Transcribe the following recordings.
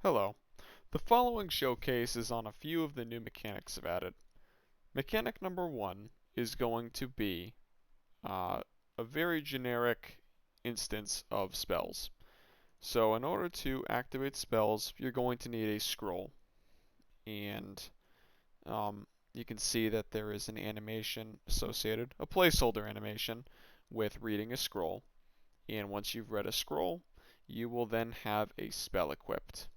Hello. The following showcase is on a few of the new mechanics I've added. Mechanic number one is going to be uh, a very generic instance of spells. So in order to activate spells, you're going to need a scroll. And you can see that there is an animation associated, a placeholder animation, with reading a scroll. And once you've read a scroll, you will then have a spell equipped.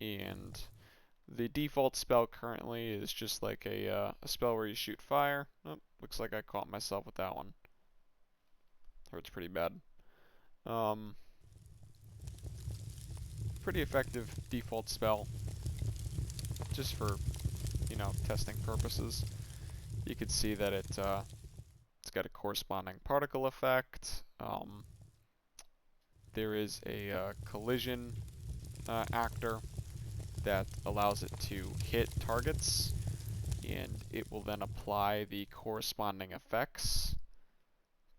And the default spell currently is just like a spell where you shoot fire. Oh, looks like I caught myself with that one. Hurts pretty bad. Um, Pretty effective default spell, just for, testing purposes. You can see that it's got a corresponding particle effect. There is a collision actor that allows it to hit targets, and it will then apply the corresponding effects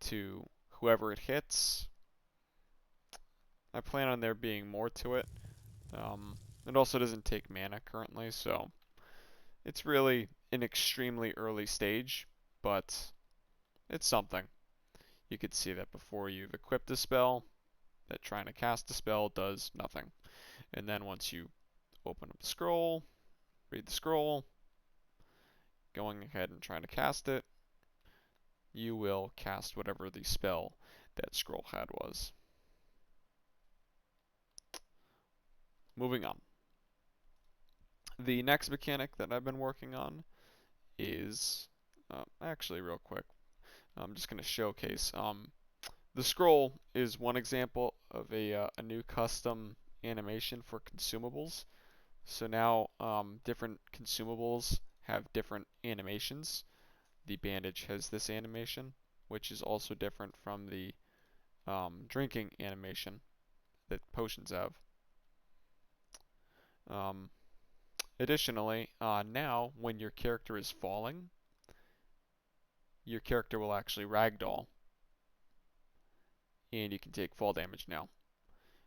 to whoever it hits. I plan on there being more to it. It also doesn't take mana currently, so it's really an extremely early stage, but it's something. You could see that before you've equipped a spell, that trying to cast a spell does nothing. And then once you open up the scroll, read the scroll, going ahead and trying to cast it, you will cast whatever the spell that scroll had was. Moving on. The next mechanic that I've been working on is, actually real quick, I'm just going to showcase. The scroll is one example of a new custom animation for consumables. So now different consumables have different animations. The bandage has this animation, which is also different from the drinking animation that potions have. Um, Additionally, now when your character is falling, your character will actually ragdoll, and you can take fall damage now.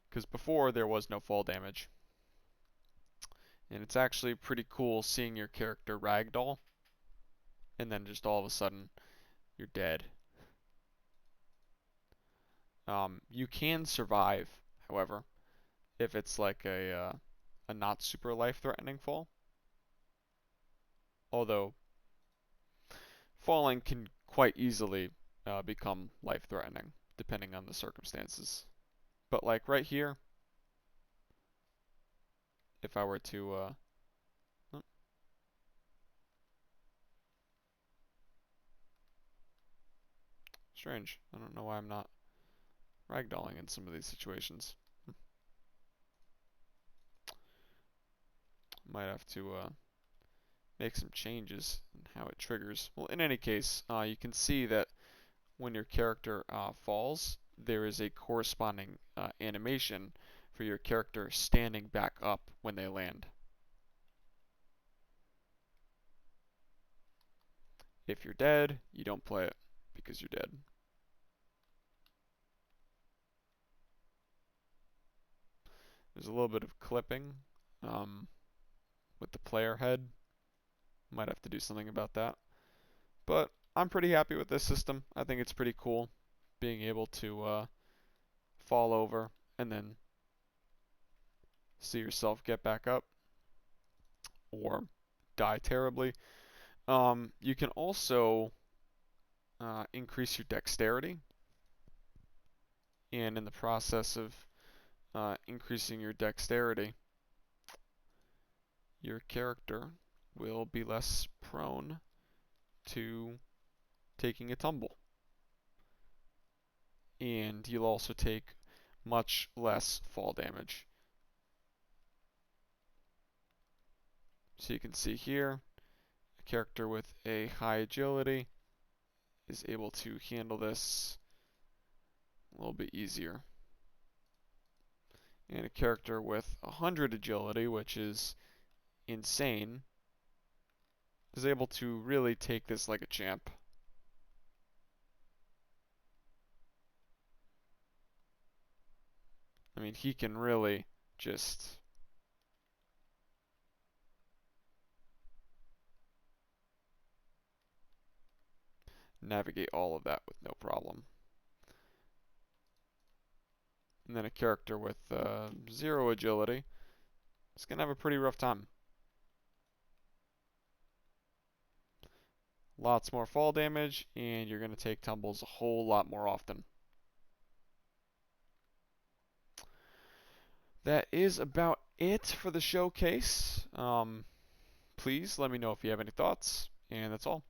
Because before there was no fall damage. And it's actually pretty cool seeing your character ragdoll, and then just all of a sudden you're dead. You can survive, however, if it's like a not super life-threatening fall. Although falling can quite easily become life-threatening, depending on the circumstances. But like right here, if I were to, oh, strange. I don't know why I'm not ragdolling in some of these situations. Might have to make some changes in how it triggers. Well, in any case, you can see that when your character falls, there is a corresponding animation for your character standing back up when they land. If you're dead, you don't play it because you're dead. There's a little bit of clipping um, with the player head. Might have to do something about that. But I'm pretty happy with this system. I think it's pretty cool being able to fall over and then see yourself get back up or die terribly. You can also increase your dexterity, and in the process of increasing your dexterity, your character will be less prone to taking a tumble. And you'll also take much less fall damage. So you can see here, a character with a high agility is able to handle this a little bit easier. And a character with 100 agility, which is insane, is able to really take this like a champ. I mean, he can really just navigate all of that with no problem. And then a character with 0 agility is going to have a pretty rough time. Lots more fall damage, and you're going to take tumbles a whole lot more often. That is about it for the showcase. Please let me know if you have any thoughts, and that's all.